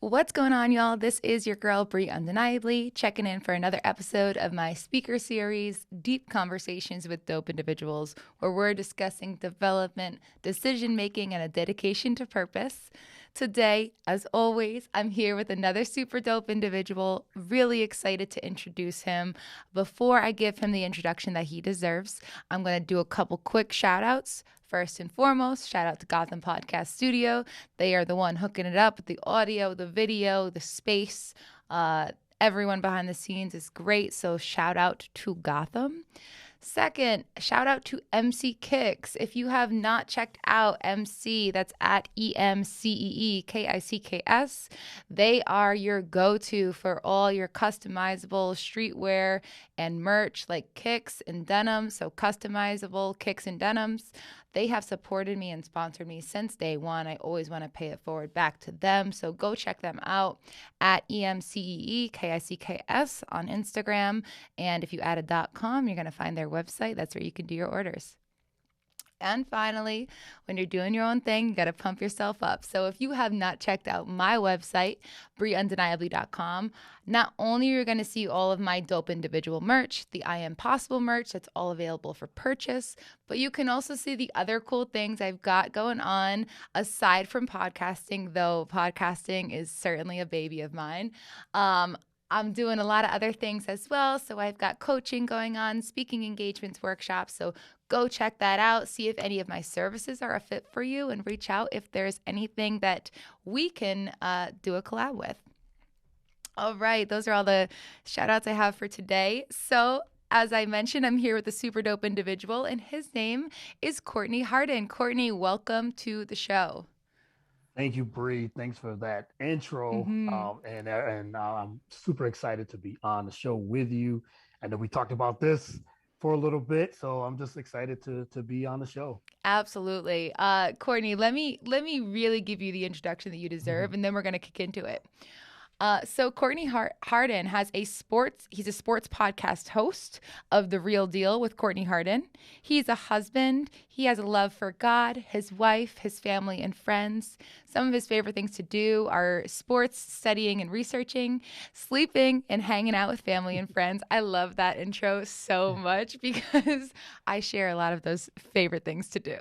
What's going on, y'all? This is your girl, Bree Undeniably, checking in for another episode of my speaker series, Deep Conversations with Dope Individuals, where we're discussing development, decision-making, and a dedication to purpose. Today, as always, I'm here with another super dope individual. Really excited to introduce him. Before I give him the introduction that he deserves, I'm going to do a couple quick shout-outs. First and foremost, shout out to Gotham Podcast Studio. They are the one hooking it up with the audio, the video, the space. Everyone behind the scenes is great, so shout out to Gotham. Second, shout out to MC Kicks. If you have not checked out MC, that's at EMCEEKICKS. They are your go-to for all your customizable streetwear and merch like kicks and denims, so customizable kicks and denims. They have supported me and sponsored me since day one. I always want to pay it forward back to them. So go check them out at EMCEEKICKS on Instagram. And if you add a .com, you're going to find their website. That's where you can do your orders. And finally, when you're doing your own thing, you got to pump yourself up. So if you have not checked out my website, BreeUndeniably.com, not only are you going to see all of my dope individual merch, the I Am Possible merch that's all available for purchase, but you can also see the other cool things I've got going on aside from podcasting, though podcasting is certainly a baby of mine. I'm doing a lot of other things as well. So I've got coaching going on, speaking engagements, workshops. So go check that out. See if any of my services are a fit for you and reach out if there's anything that we can do a collab with. All right. Those are all the shout outs I have for today. So as I mentioned, I'm here with a super dope individual, and his name is Courtney Harden. Courtney, welcome to the show. Thank you, Bree. Thanks for that intro. And I'm super excited to be on the show with you. I know we talked about this for a little bit, so I'm just excited to be on the show. Absolutely. Courtney, let me really give you the introduction that you deserve, and then we're going to kick into it. So Courtney Harden he's a sports podcast host of The Real Deal with Courtney Harden. He's a husband. He has a love for God, his wife, his family, and friends. Some of his favorite things to do are sports, studying and researching, sleeping, and hanging out with family and friends. I love that intro so much because I share a lot of those favorite things to do.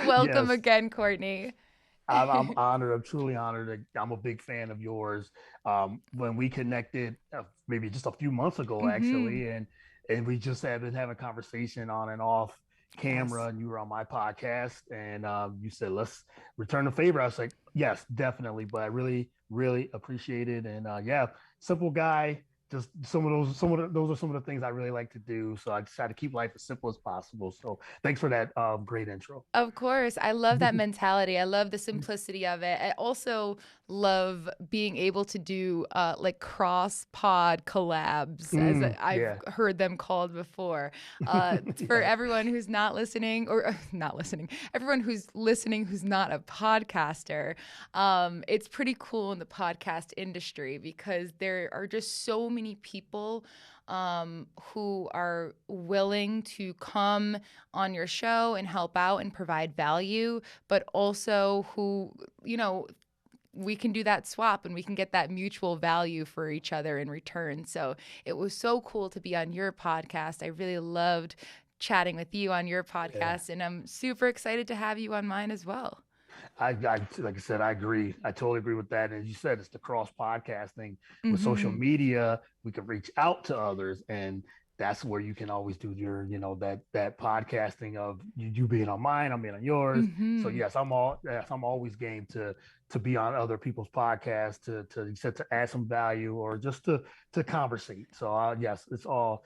Welcome Yes. again, Courtney. I'm honored. I'm truly honored. I'm a big fan of yours. When we connected, maybe just a few months ago, actually, and we just have been having a conversation on and off camera, Yes. and you were on my podcast, and you said, let's return the favor. I was like, yes, definitely. But I really, really appreciate it. And yeah, simple guy. Just those are some of the things I really like to do. So I try to keep life as simple as possible. So thanks for that great intro. Of course. I love that mentality. I love the simplicity of it. I also love being able to do like cross pod collabs, as Yeah. I've heard them called before. For Yeah. everyone who's not listening, or not listening, everyone who's listening who's not a podcaster, it's pretty cool in the podcast industry because there are just so many people who are willing to come on your show and help out and provide value, but also who, we can do that swap and we can get that mutual value for each other in return. So it was so cool to be on your podcast. I really loved chatting with you on your Yeah. podcast, and I'm super excited to have you on mine as well. Like I said, I agree. I totally agree with that. And as you said, it's the cross podcasting with social Mm-hmm. media. We can reach out to others, and that's where you can always do your, that podcasting of you being on mine, I'm being on yours. So Mm-hmm. I'm always game to be on other people's podcasts, to add some value or just to conversate. So yes, it's all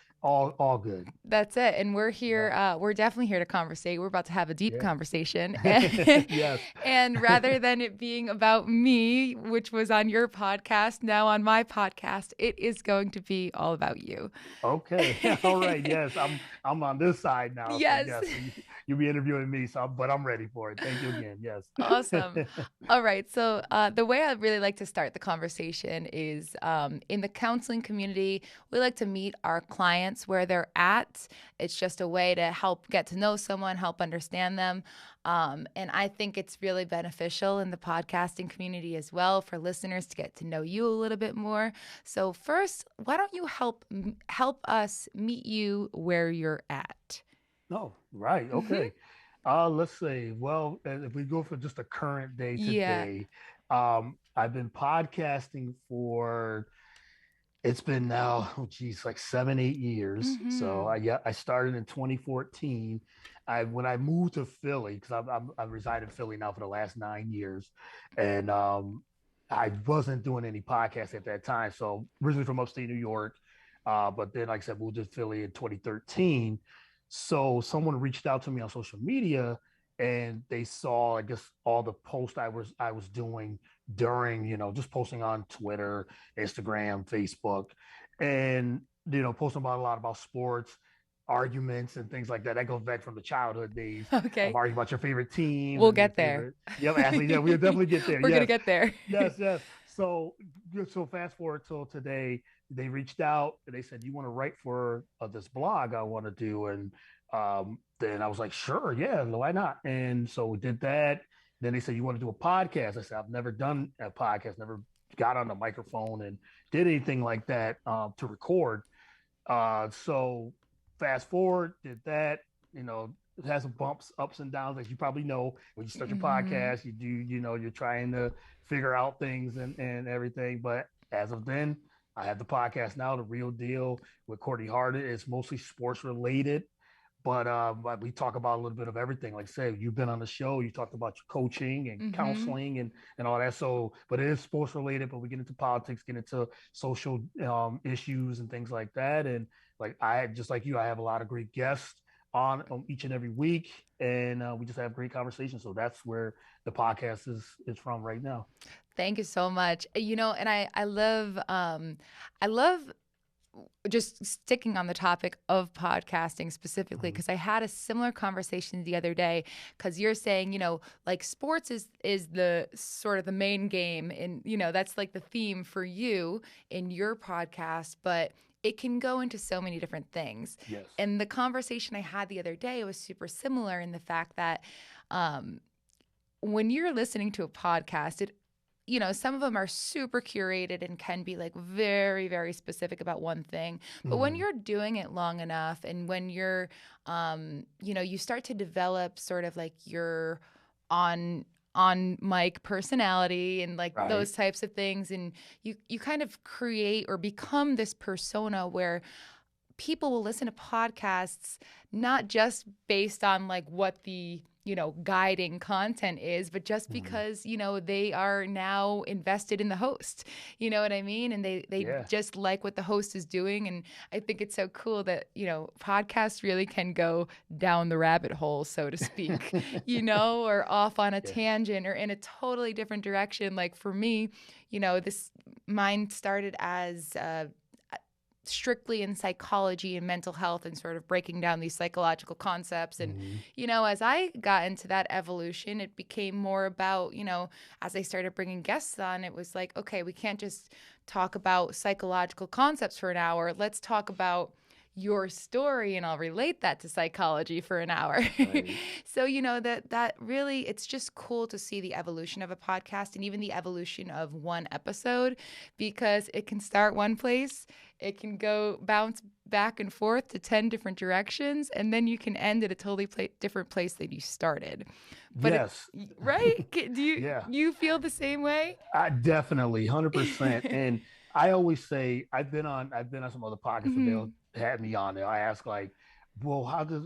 good. That's it. And we're here. Yeah. We're definitely here to conversate. We're about to have a deep Yeah. conversation. Yes. And rather than it being about me, which was on your podcast, now on my podcast, it is going to be all about you. Okay. All right. Yes. I'm on this side now. So Yes. yes, you'll be interviewing me. So, but I'm ready for it. Thank you again. Yes. Awesome. All right. So, the way I really like to start the conversation is in the counseling community, we like to meet our clients where they're at. It's just a way to help get to know someone, help understand them. And I think it's really beneficial in the podcasting community as well for listeners to get to know you a little bit more. So, first, why don't you help us meet you where you're at? Oh, right. Hmm. Okay. Let's say, well, if we go for just a current day Yeah. today, I've been podcasting for it's been now, oh geez, like 7, 8 years. So Hmm. I started in 2014. When I moved to Philly, because I've resided in Philly now for the last 9 years, and I wasn't doing any podcasts at that time. So originally from upstate New York, but then like I said, moved to Philly in 2013. So someone reached out to me on social media, and they saw, I guess, all the posts I was doing during, just posting on Twitter, Instagram, Facebook, and posting about a lot about sports, arguments, and things like that. That goes back from the childhood days of Okay. arguing about your favorite teams We'll and your get there. favorite athletes. Yeah, we'll definitely get there. We're going to Yes, get there. yes, yes. So fast forward till today, they reached out and they said, "You want to write for this blog I want to do?" And then I was like, "Sure, yeah, why not?" And so we did that. Then they said, "You want to do a podcast?" I said, "I've never done a podcast, never got on the microphone and did anything like that to record." So fast forward, did that. It has some bumps, ups and downs, as you probably know. When you start your Hmm. podcast, you're trying to figure out things and everything. But as of then, I have the podcast now, the real deal with Courtney Harden. It's mostly sports related, but we talk about a little bit of everything. Like I said, you've been on the show, you talked about your coaching and Hmm. counseling and all that. So, but it is sports related. But we get into politics, get into social issues and things like that. And like I just like you, I have a lot of great guests on each and every week, and we just have great conversations. So that's where the podcast is from right now. Thank you so much. And I love just sticking on the topic of podcasting specifically Mhm. because I had a similar conversation the other day because you're saying, like sports is the sort of the main game and that's like the theme for you in your podcast, but it can go into so many different things. Yes. And the conversation I had the other day was super similar in the fact that um, when you're listening to a podcast, some of them are super curated and can be like very, very specific about one thing. But when Mhm. you're doing it long enough and when you're, you start to develop sort of like your on on mic personality and like Right. those types of things and you kind of create or become this persona where people will listen to podcasts not just based on like what the guiding content is, but just Mhm. because they are now invested in the host. You know what I mean? And they Yeah. just like what the host is doing. And I think it's so cool that podcasts really can go down the rabbit hole, so to speak, or off on a Yeah. tangent or in a totally different direction. Like for me, this mine started as strictly in psychology and mental health and sort of breaking down these psychological concepts. And, Mhm. as I got into that evolution, it became more about, as I started bringing guests on, it was like, okay, we can't just talk about psychological concepts for an hour. Let's talk about your story and I'll relate that to psychology for an hour. Right. So, that really it's just cool to see the evolution of a podcast and even the evolution of one episode because it can start one place, it can go bounce back and forth to 10 different directions and then you can end at a totally different place that you started. But it Yes. right? Do you Yeah. you feel the same way? I definitely 100%. And I always say I've been on some other podcasts where they'll Mhm. had me on there. I ask like, well, how does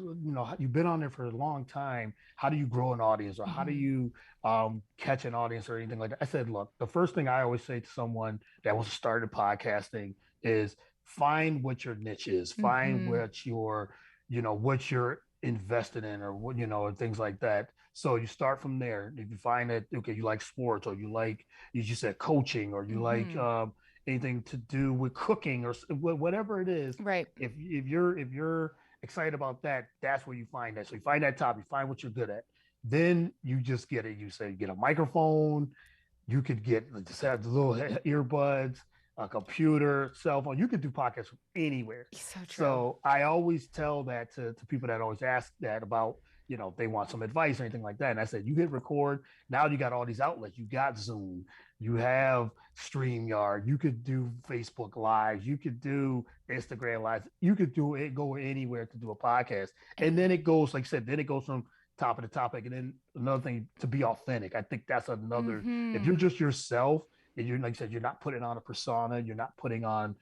you've been on there for a long time? How do you grow an audience, or how do Mhm. you catch an audience, or anything like that? I said, look, the first thing I always say to someone that wants to start in podcasting is find what your niche is, find Mhm. what you're invested in, or and things like that. So you start from there. If you find that okay, you like sports, or you just said coaching, or you like Mhm. anything to do with cooking, or whatever it is. Right. If you're excited about that, that's where you find that. So you find that topic, you find what you're good at. Then you just get it. You say, get a microphone, you could get just have the little earbuds, a computer, cell phone. You could do podcasts from anywhere. So true. So I always tell that to people that always ask that about, if they want some advice or anything like that. And I said, you hit record. Now you got all these outlets. You got Zoom. You have StreamYard. You could do Facebook Lives. You could do Instagram Lives. You could do it, go anywhere to do a podcast. And then it goes, like I said, then it goes from top of the topic. And then another thing, to be authentic. I think that's another, if you're just yourself, and you're, like I said, you're not putting on a persona, you're not putting on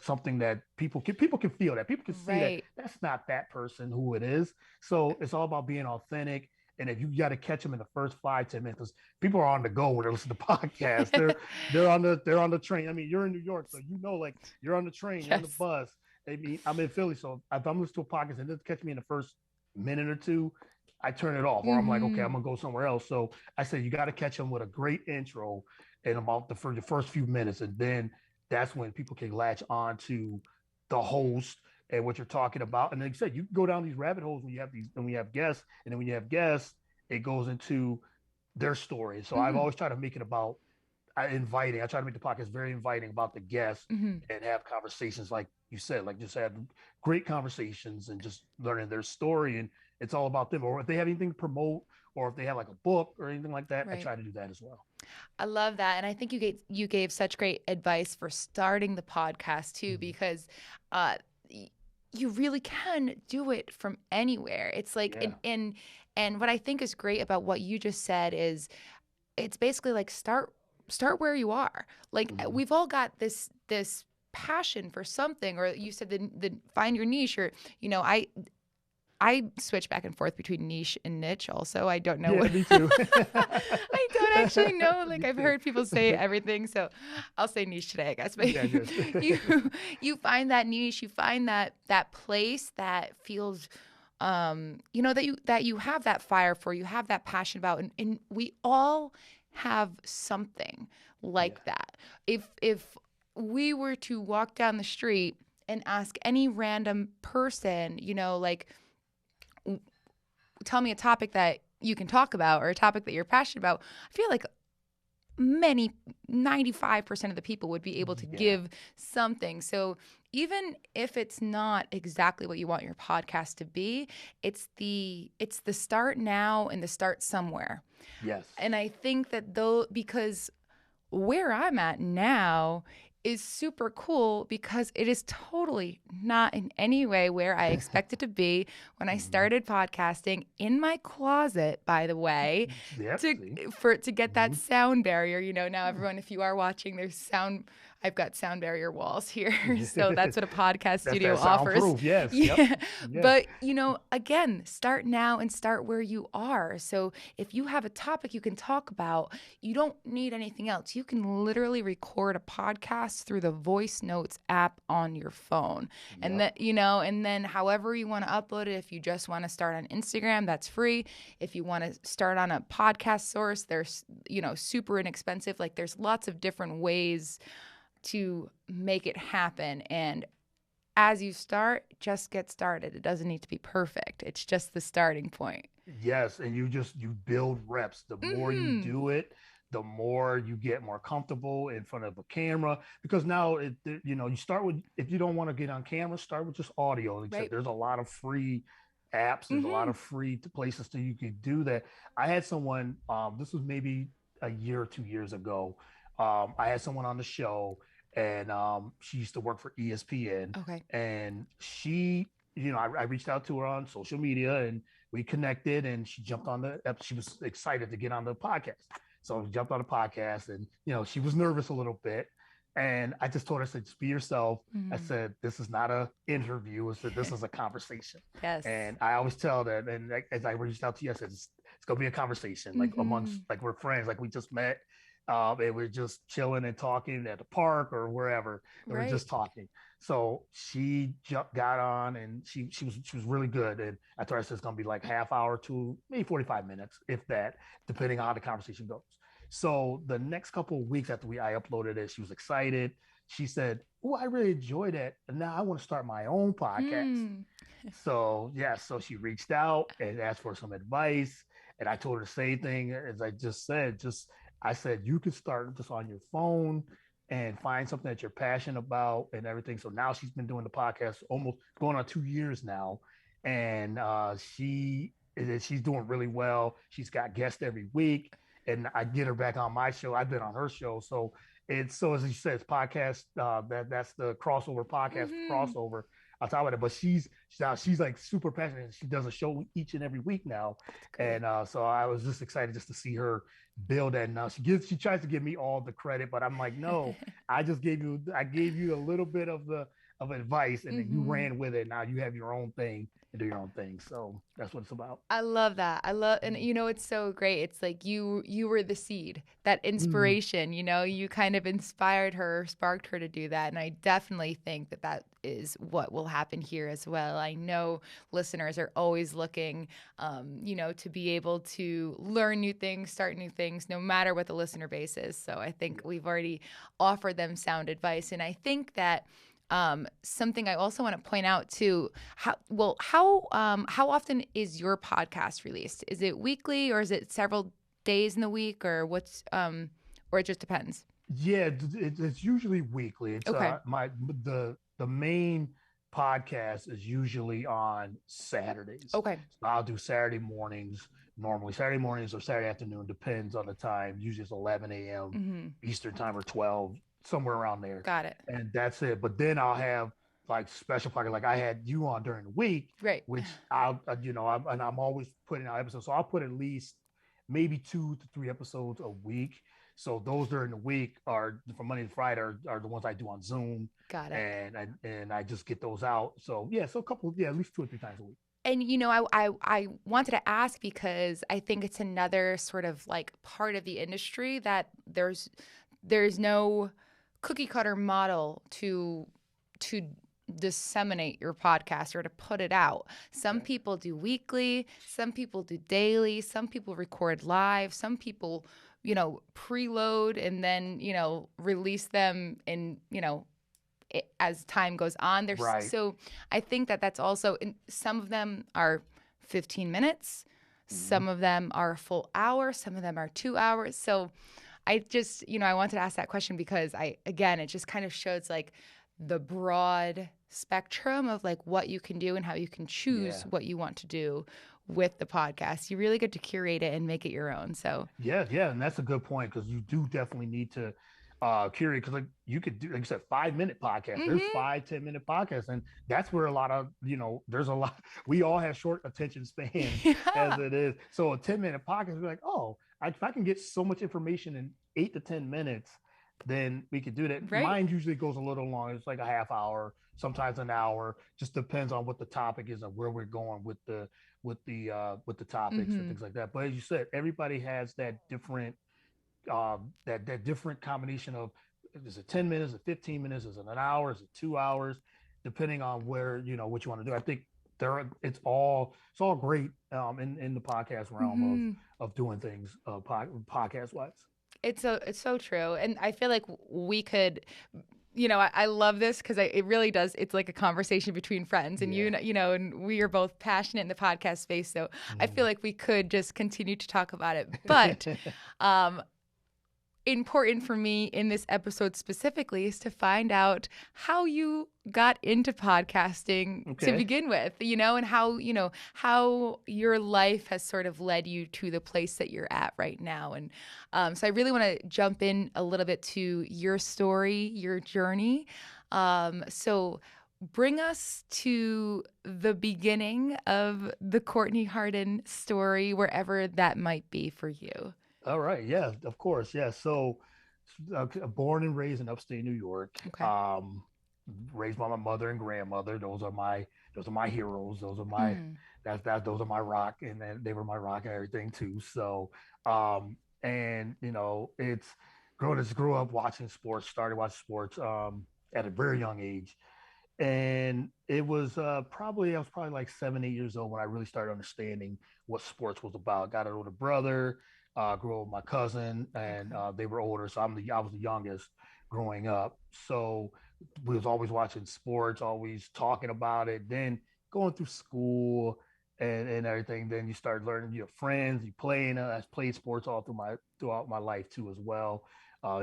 something that people can feel, that people can see that Right. that's not that person who it is. So it's all about being authentic. And if you got to catch them in the first 5-10 minutes, because people are on the go when they listen to podcasts, they're on the train. I mean, you're in New York, so like you're on the train, you're on the Yes. bus. I mean, I'm in Philly, so if I'm listening to a podcast and it catch me in the first minute or two, I turn it off, or I'm like, okay, I'm Hmm. gonna go somewhere else. So I said you got to catch them with a great intro in about the first few minutes, and then that's when people can latch on to the host and what you're talking about. And like I said, you can go down these rabbit holes when you have guests, and then when you have guests, it goes into their story. So I've Hmm. always tried to make it about inviting. I try to make the podcast very inviting about the guests Hmm. and have conversations like you said, like just have great conversations and just learning their story. And it's all about them. Or if they have anything to promote, or if they have like a book or anything like that, I Right. try to do that as well. I love that, and I think you gave such great advice for starting the podcast too, Mhm. because uh, y- you really can do it from anywhere. It's like, Yeah. and what I think is great about what you just said is it's basically like start where you are. Like Mhm. we've all got this passion for something, or you said the find your niche, or I switch back and forth between niche and niche also. I don't know Yeah, what me too. I don't actually know. Like Me I've too. heard people say everything, so I'll say niche today, I guess. But Yeah, good. you you find that niche, you find that place that feels that you have that fire for, you have that passion about, and we all have something Yeah. like that. If we were to walk down the street and ask any random person, like tell me a topic that you can talk about or a topic that you're passionate about, I feel like many 95% of the people would be able to Yeah. give something. So even if it's not exactly what you want your podcast to be, it's the start now and the start somewhere. Yes. And I think that though, because where I'm at now is super cool, because it is totally not in any way where I expected to be when I Mhm. started podcasting in my closet, by the way, Yep. to See. to get that Mhm. sound barrier. Now everyone, if you are watching, there's sound. I've got sound barrier walls here. So that's what a podcast That's studio that offers. soundproof. Yes. Yep. Yeah. Yeah. But, again, start now and start where you are. So if you have a topic you can talk about, you don't need anything else. You can literally record a podcast through the voice notes app on your phone. And Yep. then however you want to upload it, if you just want to start on Instagram, that's free. If you want to start on a podcast source, there's, super inexpensive. Like there's lots of different ways to make it happen. And as you start, just get started. It doesn't need to be perfect. It's just the starting point. Yes, and you build reps. The more you Mm-hmm. do it, the more you get more comfortable in front of a camera. Because now you start with, if you don't want to get on camera, start with just audio. Like I said, Right. there's a lot of free apps. There's a lot Mm-hmm. of free places that you can do that. I had someone. This was maybe a year or 2 years ago. I had someone on the show, and she used to work for ESPN, Okay. and she. I reached out to her on social media, and we connected, and she jumped on she was excited to get on the podcast. So we jumped on the podcast, and she was nervous a little bit. And I just told her, I said, just be yourself. I Mm-hmm. said, this is not a interview. I said, this is a conversation. Yes. And I always tell that. And as I reached out to you, I said, it's gonna be a conversation, like amongst, Mm-hmm. like we're friends, like we just met. And we're just chilling and talking at the park or wherever, and we're Right. just talking. So she got on, and she was really good. And I told her, I said, it's gonna be like half hour to maybe 45 minutes, if that, depending on how the conversation goes. So the next couple of weeks after I uploaded it, she was excited. she said, "Oh, I really enjoyed it, and now I want to start my own podcast." Hmm. So yeah, so she reached out and asked for some advice, and I told her the same thing as I just said. Just I said you could start just on your phone and find something that you're passionate about and everything. So now she's been doing the podcast almost going on 2 years now, and she's doing really well. She's got guests every week, and I get her back on my show. I've been on her show, so it's so as you said, it's podcast. That's the crossover podcast Hmm. crossover on top of it. But she's like super passionate. She does a show each and every week now, That's great. and so I was just excited just to see her build that. Now she tries to give me all the credit, but I'm like, no, I gave you a little bit of advice, and then you Hmm. ran with it. Now you have your own thing and do your own thing. So that's what it's about. I love that. I love, and it's so great. It's like you were the seed, that Mm-hmm. inspiration, you kind of inspired her, sparked her to do that. And I definitely think that that is what will happen here as well. I know listeners are always looking, to be able to learn new things, start new things, no matter what the listener base is. So I think we've already offered them sound advice. And I think that something I also want to point out too. How often is your podcast released? Is it weekly or is it several days in the week or or it just depends? Yeah, it's usually weekly. It's Okay. my the main podcast is usually on Saturdays. Okay. So I'll do Saturday mornings, normally Saturday mornings or Saturday afternoon, depends on the time. Usually it's 11 a.m. Mm-hmm. Eastern time or 12, somewhere around there. Got it. And that's it. But then I'll have like special podcast, like I had you on during the week, Right. which I'm always putting out episodes. So I'll put at least maybe 2 to 3 episodes a week. So those during the week are from Monday to Friday are the ones I do on Zoom, Got it. and I just get those out. So yeah, so a couple, yeah, at least 2 or 3 times a week. And I wanted to ask because I think it's another sort of like part of the industry that there's no cookie cutter model to disseminate your podcast or to put it out. Some Right. people do weekly, some people do daily, some people record live, some people, preload and then, release them in, as time goes on. There's Right. so I think that that's also some of them are 15 minutes, Mm-hmm. some of them are a full hour, some of them are 2 hours. So I just, I wanted to ask that question because it just kind of shows like the broad spectrum of like what you can do and how you can choose Yeah. what you want to do with the podcast. You really get to curate it and make it your own. So, Yeah, yeah, and that's a good point because you do definitely need to curate because like you could do like you said 5 minute podcast. There's hmm 5-10 minute podcasts, and that's where a lot of there's a lot. We all have short attention spans as yeah, it is. So a 10 minute podcast, we're like, oh, if I can get so much information in 8 to 10 minutes, then we could do that. right. Mine usually goes a little longer. It's like a half hour, sometimes an hour. Just depends on what the topic is and where we're going with the topics and hmm things like that. But as you said, everybody has that different that different combination of is it 10 minutes, is it 15 minutes, is it an hour, is it 2 hours, depending on where what you want to do. I think it's all great in the podcast realm hmm of doing things podcast wise. It's so true, and I feel like we could. I love this because it really does. It's like a conversation between friends, and Yeah. and we are both passionate in the podcast space. So I feel Mhm. like we could just continue to talk about it. But um, important for me in this episode specifically is to find out how you got into podcasting to Okay. begin with, and how your life has sort of led you to the place that you're at right now. And so I really want to jump in a little bit to your story, your journey. So bring us to the beginning of the Courtney Harden story, wherever that might be for you. All right. Yeah, of course. Yeah. So, born and raised in upstate New York. Okay. Raised by my mother and grandmother. Those are my heroes. Mm. Those are my rock, and then they were my rock and everything too. So, and it's grew up watching sports. Started watching sports at a very young age, and it was I was probably like 7, 8 years old when I really started understanding what sports was about. Got an older brother, grew up with my cousin, and Okay. they were older, so I was the youngest growing up. So we was always watching sports, always talking about it. Then going through school and everything, then you start learning your friends, you playing. I played sports all throughout my life too as well,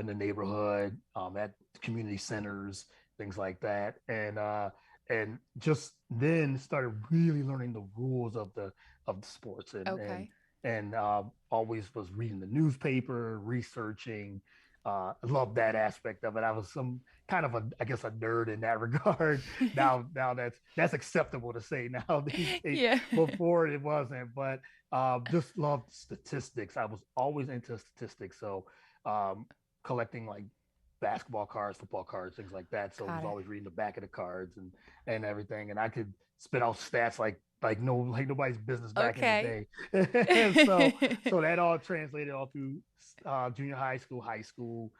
in the neighborhood, at community centers, things like that, and just then started really learning the rules of the sports Okay. and always was reading the newspaper, researching. I love that aspect of it. I was some kind of I guess, a nerd in that regard. Now that's acceptable to say now these days. Yeah. Before it wasn't, but just loved statistics. I was always into statistics, so um, collecting like basketball cards, football cards, things like that. So I was Got it. always reading the back of the cards and everything, and I could spit out stats like nobody's business back in the Okay. day. And so that all translated all through junior high school.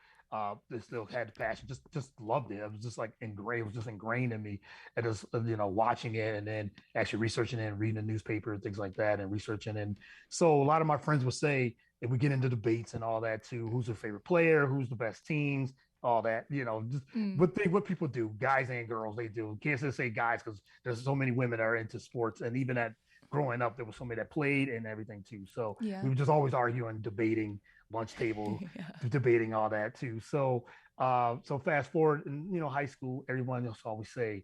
They still had the passion, just loved it. It was just like ingrained. It was just ingrained in me, and just watching it, and then actually researching it, and reading the newspaper and things like that, and researching. And so a lot of my friends would say, if we get into debates and all that too, who's your favorite player, who's the best teams, all that, just Mm. what people do, guys and girls, they do. Can't just say guys because there's so many women that are into sports, and even at growing up, there was so many that played and everything too. So Yeah. we were just always arguing, debating, lunch table, Yeah. debating all that too. So fast forward in high school, everyone else always say,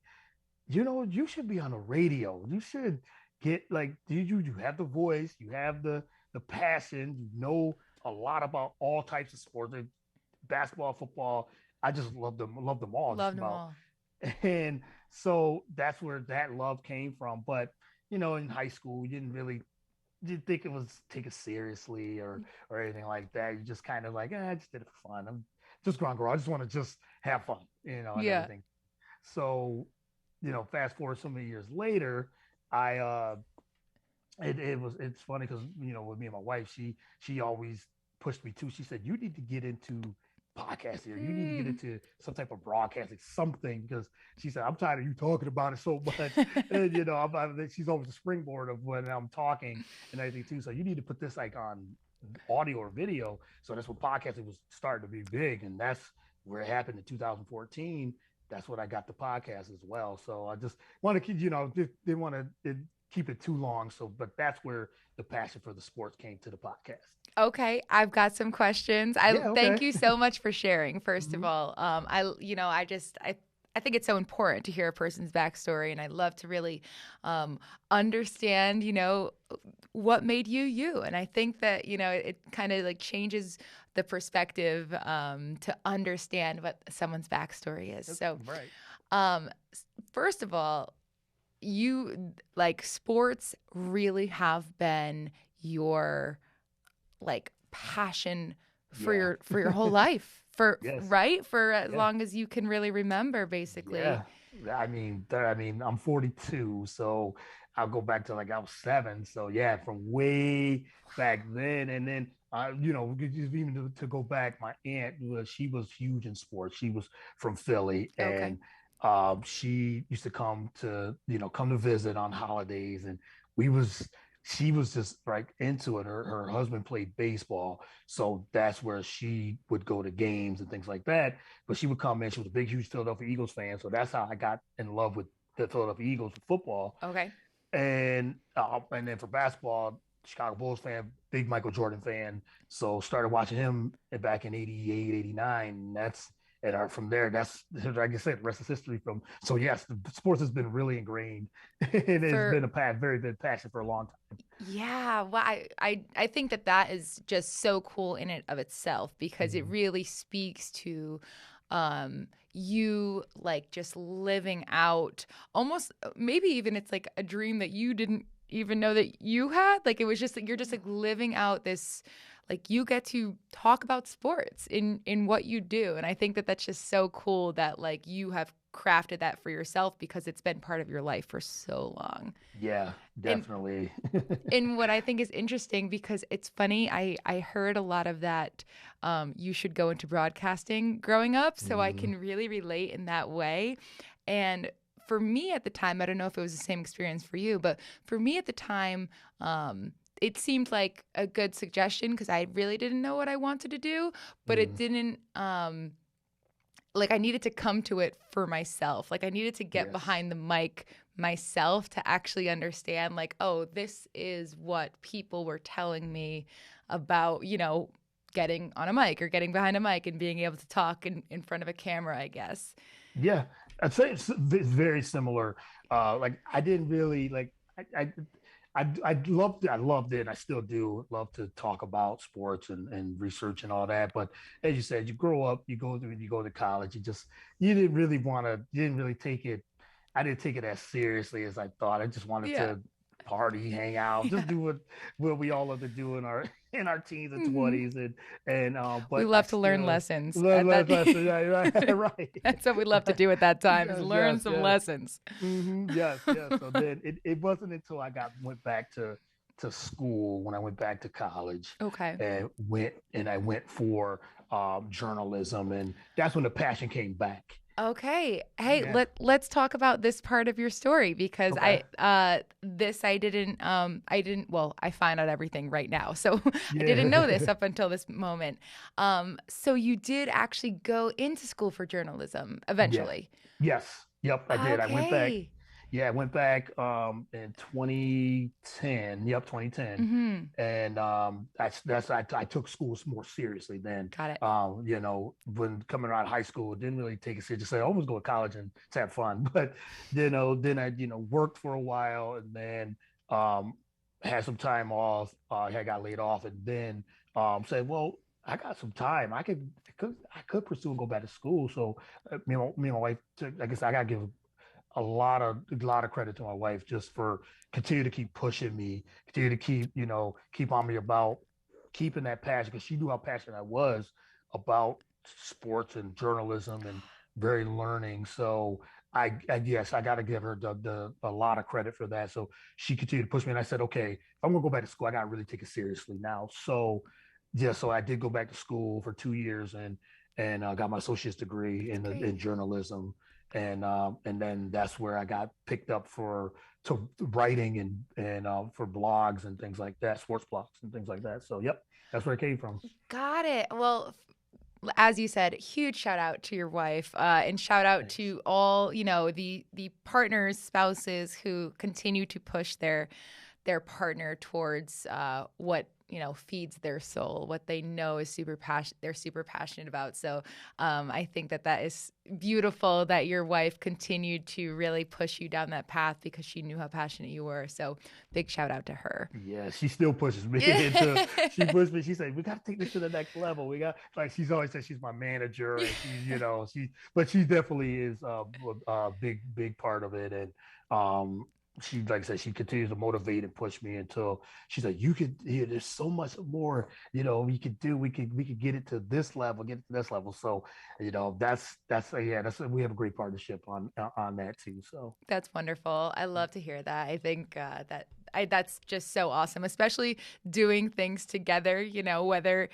you should be on the radio. You should get like you have the voice, you have the passion, you know a lot about all types of sports, basketball, football. I just love them all, just Loved them about. all. And so that's where that love came from. But in high school, you didn't think it was take it seriously or anything like that. You just kind of like, I just did it for fun. I'm just growing girl. I just want to just have fun, and Yeah. everything. So, fast forward so many years later, I it's funny because with me and my wife, she always pushed me too. She said, you need to get into podcasting, or you need to get Mm. into some type of broadcasting, something, because she said, I'm tired of you talking about it so much. And she's always a springboard of when I'm talking and everything too. So you need to put this like on audio or video. So that's when podcasting was starting to be big, and that's where it happened in 2014. That's when I got the podcast as well. So I just want to, didn't want to keep it too long. So, but that's where the passion for the sports came to the podcast. Okay, I've got some questions. I Yeah. thank Okay. you so much for sharing. First of Mm-hmm. all, I think it's so important to hear a person's backstory, and I love to really understand, what made you you. And I think that it kind of like changes the perspective to understand what someone's backstory is. So, Right. um, first of all, you like sports really have been your like passion for Yeah. your whole life for Yes. right for as Yeah. long as you can really remember basically. Yeah. I'm 42, so I'll go back to like I was 7. So yeah, from way back then, and then even to go back, my aunt she was huge in sports. She was from Philly, Okay. and she used to come to visit on holidays, and we was she was just like into it. Her husband played baseball, so that's where she would go to games and things like that. But she would come in. She was a big, huge Philadelphia Eagles fan, so that's how I got in love with the Philadelphia Eagles with football. Okay. And then for basketball, Chicago Bulls fan, big Michael Jordan fan. So started watching him back in 88, 89. From there, that's like I said, the rest is history. So yes, the sports has been really ingrained. It has For been very big passion for a long time. yeah, well, I think that is just so cool in and of itself because it Mhm. really speaks to you like just living out almost maybe even it's like a dream that you didn't even know that you had. Like it was just like you're just like living out this like you get to talk about sports in what you do. And I think that that's just so cool that like you have crafted that for yourself because it's been part of your life for so long. Yeah, And definitely. and what I think is interesting because it's funny, I heard a lot of that you should go into broadcasting growing up, so I Mhm. can really relate in that way. And for me at the time, I don't know if it was the same experience for you, but for me at the time, it seemed like a good suggestion because I really didn't know what I wanted to do, but it Mhm. didn't. like I needed to come to it for myself. Like I needed to get Yes. behind the mic myself to actually understand like, oh, this is what people were telling me about, getting on a mic or getting behind a mic and being able to talk in front of a camera, I guess. Yeah, I'd say it's very similar. Like I didn't really like I loved it. I loved it. And I still do love to talk about sports and research and all that. But as you said, you grow up, you go to college. You didn't really you didn't really take it. I didn't take it as seriously as I thought. I just wanted Yeah. to party, hang out, just do what we all love to do in our teens and Hmm. twenties, and We but I love to learn still lessons love, at that. love, love, right, right, That's what we love to do at that time is yes, learn yes, some yes. lessons. Yes, yes. So then it wasn't until I got went back to school when I went back to college Okay. and I went for journalism, and that's when the passion came back. Okay. Hey, Yeah. let's talk about this part of your story because Okay. I didn't well, I find out everything right now. So I didn't know this Yeah. up until this moment. So you did actually go into school for journalism Yeah. eventually. Yes. Yep, I did. I went back. Okay. Yeah, I went back in 2010. Yep, 2010. Mhm. And I took schools more seriously then. Got it. When coming out of high school, didn't really take it seriously. I almost go to college and to have fun, but then I worked for a while and then um had some time off. I got laid off and then said, well, I got some time. I could pursue and go back to school. So me and my wife, I guess I gotta give a lot of credit to my wife just for continue to keep pushing me, continue to keep on me about keeping that passion because she knew how passionate I was about sports and journalism and very learning. So I yes, I got to give her a lot of credit for that. So she continued to push me, and I said, okay, if I'm gonna go back to school, I got to really take it seriously now. So yeah, so I did go back to school for 2 years and got my associate's degree Okay. in journalism and then that's where I got picked up for to writing and for blogs and things like that, sports blogs and things like that. So yep, that's where it came from. Got it. Well, as you said, huge shout out to your wife, and shout out Thanks. to all the partners, spouses who continue to push their partner towards what feeds their soul, what they know is they're super passionate about. So I think that is beautiful that your wife continued to really push you down that path because she knew how passionate you were. So big shout out to her. Yeah, she still pushes me Yeah. into. She pushed me. She said, "We got to take this to the next level. We got like she's always said she's my manager, and but she definitely is a big part of it. And um, she like I said, she continues to motivate and push me until she's like, you could. There's so much more. We could do. We could get it to this level, get it to this level. So, that's yeah, that's we have a great partnership on that too. So That's wonderful. I love to hear that. I think that's just so awesome, especially doing things together. Whether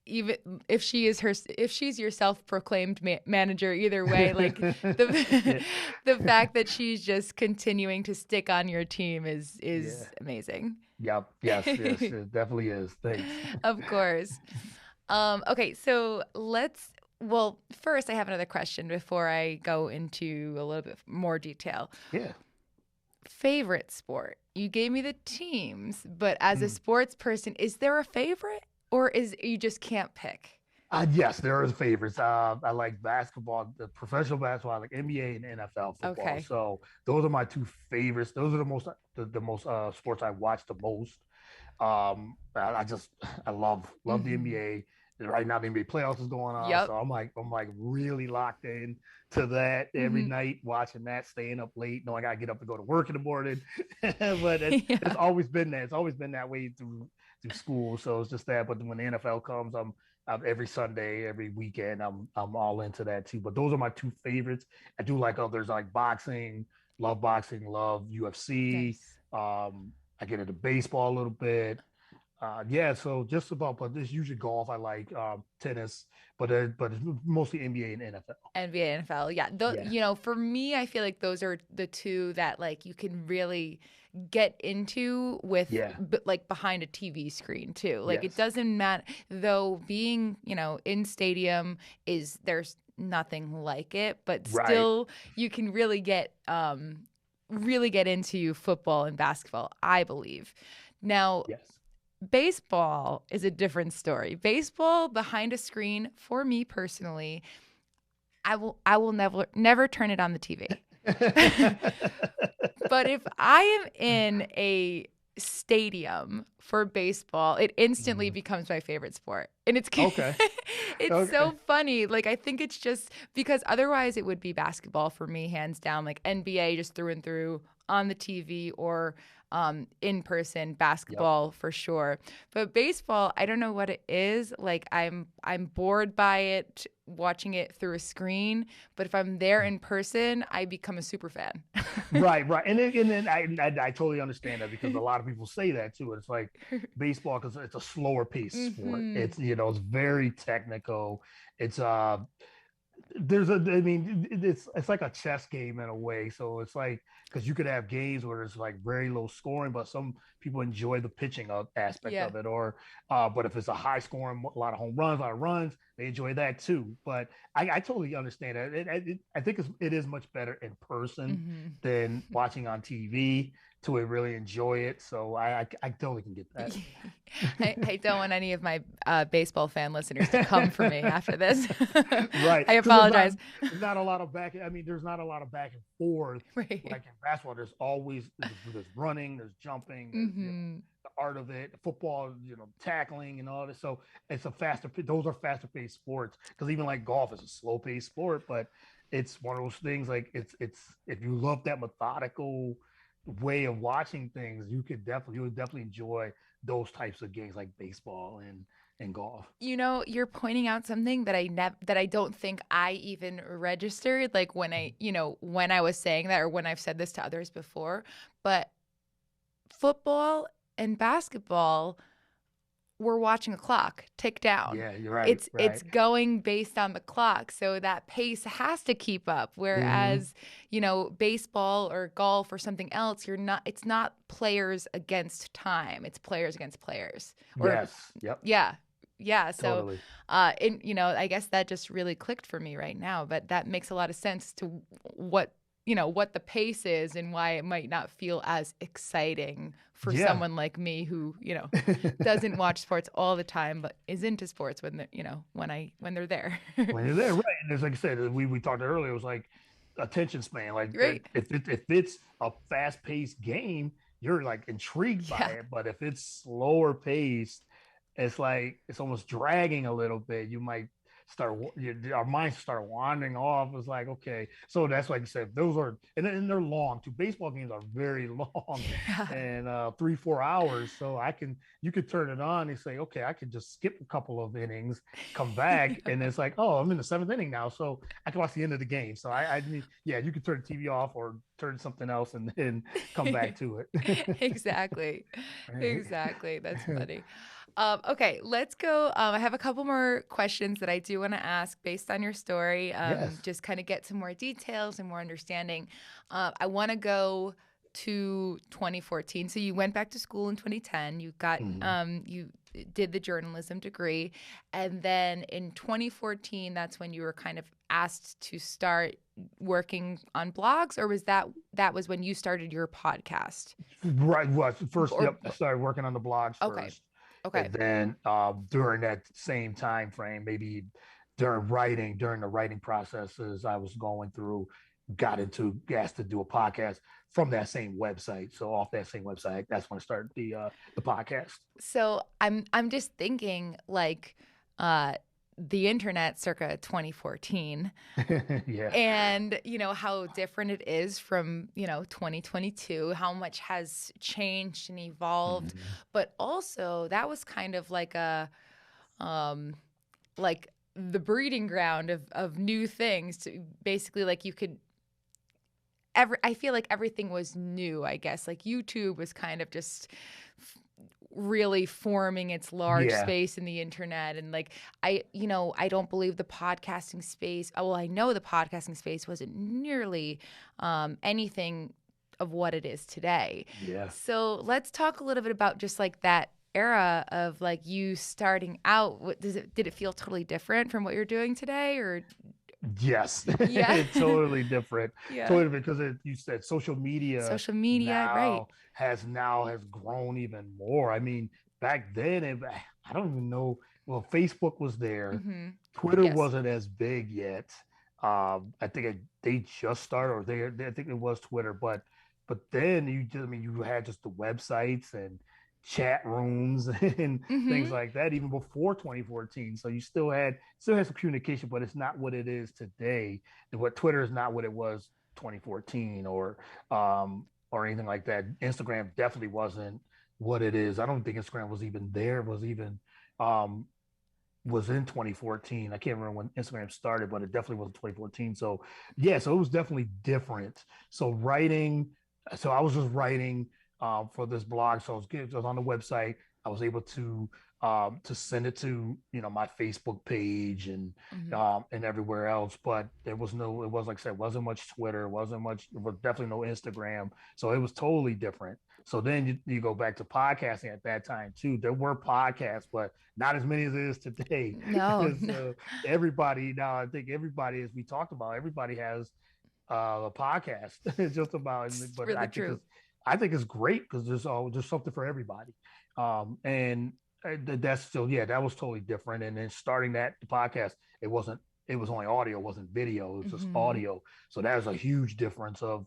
even if she's your self-proclaimed manager, either way, like the yeah, the fact that she's just continuing to stick on your team yeah. is amazing. Yep. Yes. It definitely is. Thanks. Of course. Okay, so well, first I have another question before I go into a little bit more detail. Yeah. Favorite sport? You gave me the teams, but as a Mm. sports person, is there a favorite or is you just can't pick? Yes, there is favorites. I like basketball, the professional basketball, I like NBA and NFL football. Okay. So those are my two favorites. Those are the most sports I watch the most. I just I love the Mm-hmm. NBA. And right now the NBA playoffs is going on, so Yep. I'm like really locked in to that every Mm-hmm. night, watching that, staying up late. No, I gotta get up to go to work in the morning, but it's Yeah. always been that. It's always been that way through school. So it's just that. But when the NFL comes, I'm every Sunday, every weekend, I'm all into that too. But those are my two favorites. I do like others like boxing, love UFC. Nice. I get into baseball a little bit. Yeah, so just about, but it's usually golf. I like tennis, but it's mostly NBA and NFL. NBA, NFL. Yeah. Yeah. For me, I feel like those are the two that like you can really get into with Yeah. like behind a TV screen too. Like it Yes. doesn't matter though being, in stadium there's nothing like it, but Right. still you can really get into football and basketball, I believe. Now, Yes. baseball is a different story. Baseball behind a screen, for me personally, I will never turn it on the TV. But if I am in a stadium for baseball, it instantly becomes my favorite sport. And it's Okay. it's Okay. so funny. Like, I think it's just because otherwise it would be basketball for me, hands down, like NBA just through and through on the TV, or in person basketball for sure. But baseball, I don't know what it is. Like, I'm bored by it watching it through a screen, but if I'm there in person, I become a super fan. Right. And then I totally understand that, because a lot of people say that too. It's like baseball, because it's a slower paced sport. It's, it's very technical. It's it's like a chess game in a way. So it's like, because you could have games where it's like very low scoring, but some people enjoy the pitching aspect of it, or but if it's a high scoring, a lot of home runs, a lot of runs, they enjoy that too. But I totally understand that. I think it is much better in person than watching on TV to really enjoy it. So I totally can get that. I don't want any of my baseball fan listeners to come for me after this. Right. I apologize. There's not a lot of there's not a lot of back and forth. Right. Like in basketball, there's always there's running, there's jumping, there's, the art of it. Football, tackling and all this. So it's those are faster paced sports. Because even like golf is a slow paced sport, but it's one of those things, like it's if you love that methodical way of watching things, you would definitely enjoy those types of games like baseball and golf. You're pointing out something that I don't think I even registered, like when I was saying that, or when I've said this to others before, but football and basketball, we're watching a clock tick down. Yeah, you're right. It's going based on the clock, so that pace has to keep up. Whereas, baseball or golf or something else, it's not players against time. It's players against players. Yes. Yep. Yeah. So, Totally. I guess that just really clicked for me right now. But that makes a lot of sense to what the pace is and why it might not feel as exciting for someone like me who, doesn't watch sports all the time, but is into sports when they're there. When you're there, right? And as like I said, we talked earlier, it was like attention span. Like, right. if it's a fast paced game, you're like intrigued by it. But if it's slower paced, it's like it's almost dragging a little bit. You might our minds start wandering off. It's like, okay, so that's like you said, those are and they're long too. Baseball games are very long, and 3-4 hours. So you could turn it on and say, okay, I could just skip a couple of innings, come back, and it's like, oh, I'm in the 7th inning now, so I can watch the end of the game. So you could turn the TV off or turn something else and then come back to it. Exactly. That's funny. Okay, let's go. I have a couple more questions that I do want to ask based on your story. Just kind of get some more details and more understanding. I want to go to 2014. So you went back to school in 2010. You got you did the journalism degree, and then in 2014, that's when you were kind of asked to start working on blogs, or was that was when you started your podcast? Right. Was first. I started working on the blogs first. Okay. And then during that same time frame, maybe during the writing processes I was going through, got asked to do a podcast from that same website. So off that same website, that's when I started the podcast. So I'm just thinking, like, the internet circa 2014 and how different it is from 2022, how much has changed and evolved, but also that was kind of like a like the breeding ground of new things. To basically, like, you could I feel like everything was new, I guess. Like YouTube was kind of just really forming its large space in the internet. And like, I don't believe the podcasting space, I know the podcasting space wasn't nearly anything of what it is today. Yeah. So let's talk a little bit about just like that era of like you starting out. Did it feel totally different from what you're doing today, or Yes, Yeah. totally different. Yeah. Totally different because you said social media Social media, right. now has grown even more. I mean, back then I don't even know. Well, Facebook was there. Mm-hmm. Twitter Yes. wasn't as big yet. I think they just started, or I think it was Twitter, but then I mean, you had just the websites and chat rooms and things Mm-hmm. like that even before 2014. So you still had some communication, but it's not what it is today. And what Twitter is not what it was 2014 or anything like that. Instagram definitely wasn't what it is. I don't think Instagram was even there. Um, was in 2014. I can't remember when Instagram started, but it definitely was in 2014. So yeah, so it was definitely different. So I was just writing for this blog. So I was on the website. I was able to send it to my Facebook page Mm-hmm. and everywhere else. But it was like I said, wasn't much Twitter, wasn't much, it was definitely no Instagram. So it was totally different. So then you go back to podcasting at that time too. There were podcasts, but not as many as it is today. No, no. So everybody now, I think everybody, as we talked about, everybody has a podcast. It's just about, It's but really true. I think it's great because there's something for everybody. And that's still, yeah, that was totally different. And then starting the podcast, it wasn't it was only audio, it wasn't video, it was just Mm-hmm. audio. So that was a huge difference of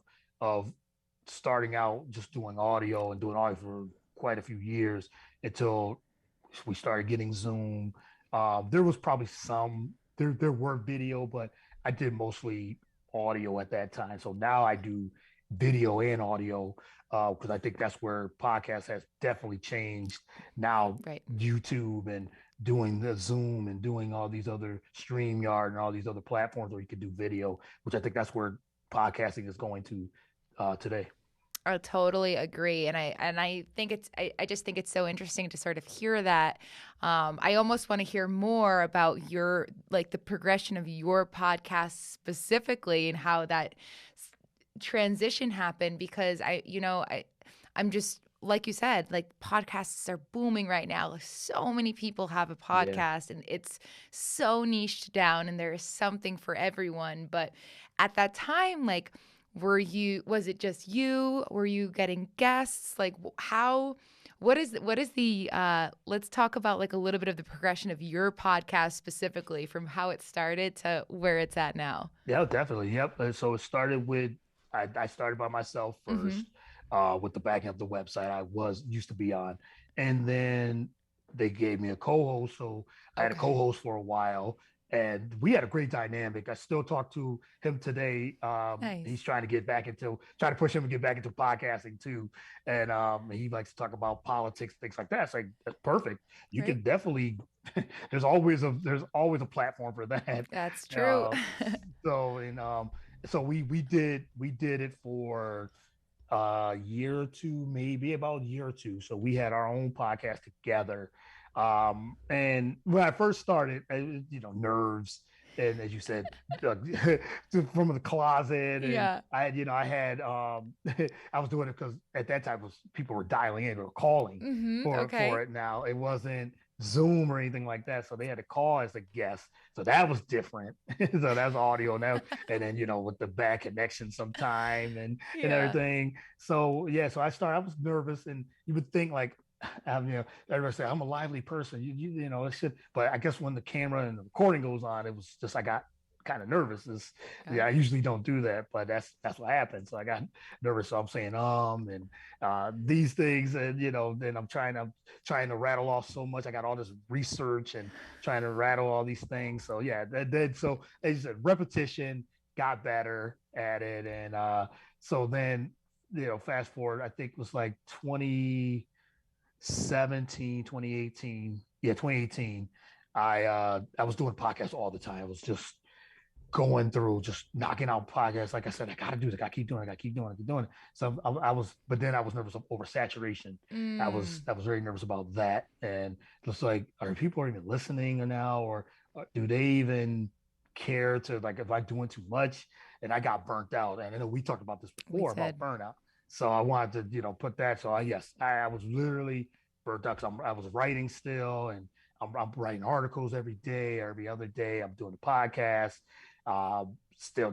starting out just doing audio and doing audio for quite a few years until we started getting Zoom. There was probably there were video, but I did mostly audio at that time. So now I do video and audio because I think that's where podcast has definitely changed. Now Right. YouTube and doing the Zoom and doing all these other StreamYard and all these other platforms where you can do video, which I think that's where podcasting is going to today. I totally agree, and I think I just think it's so interesting to sort of hear that. I almost want to hear more about your like the progression of your podcast specifically and how that transition happened because I'm just like you said, like podcasts are booming right now. Like, so many people have a Yeah. podcast and it's so niched down and there is something for everyone. But at that time, like was it just you? Were you getting guests? Like how what is the let's talk about like a little bit of the progression of your podcast specifically from how it started to where it's at now. Yeah, definitely. Yep. So it started with I started by myself Mhm. first, with the backing of the website I was used to be on, and then they gave me a co-host. So I had a Okay. co-host for a while, and we had a great dynamic. I still talk to him today. He's Nice. trying to push him to get back into podcasting too, and he likes to talk about politics, things like that. It's like that's perfect. You Right? can definitely there's always a platform for that. That's true. Uh, so and so we did it for a year or two, maybe about a year or two. So we had our own podcast together. And when I first started, nerves. And as you said, from the closet, and Yeah. I had I was doing it because at that time was people were dialing in or calling Mhm. for Okay. it. Now it wasn't Zoom or anything like that, so they had to call as a guest. So that was different. So that's audio now, and then with the bad connection sometime and Yeah. everything. So yeah, so I was nervous, and you would think like, everybody say I'm a lively person. It should, but I guess when the camera and the recording goes on, it was just I got kind of nervous. Yeah, Yeah. I usually don't do that, but that's what happened. So I got nervous. So I'm saying and these things, and then I'm trying to rattle off so much. I got all this research and trying to rattle all these things. So yeah, that did. So as you said, repetition, got better at it, and so then fast forward, I think it was like 2018. Yeah, 2018. I was doing podcasts all the time. I was just going through, just knocking out podcasts. Like I said, I gotta do this. I gotta keep doing it. I gotta keep doing it. Keep doing it. So but then I was nervous of oversaturation. Mm. I was very nervous about that. And just like, are people even listening now, or do they even care to, like, if I'm doing too much? And I got burnt out. And I know we talked about this We before about did. burnout. So I wanted to, put that. So I was literally burnt out because I was writing still, and I'm writing articles every day, every other day. I'm doing a podcast, Still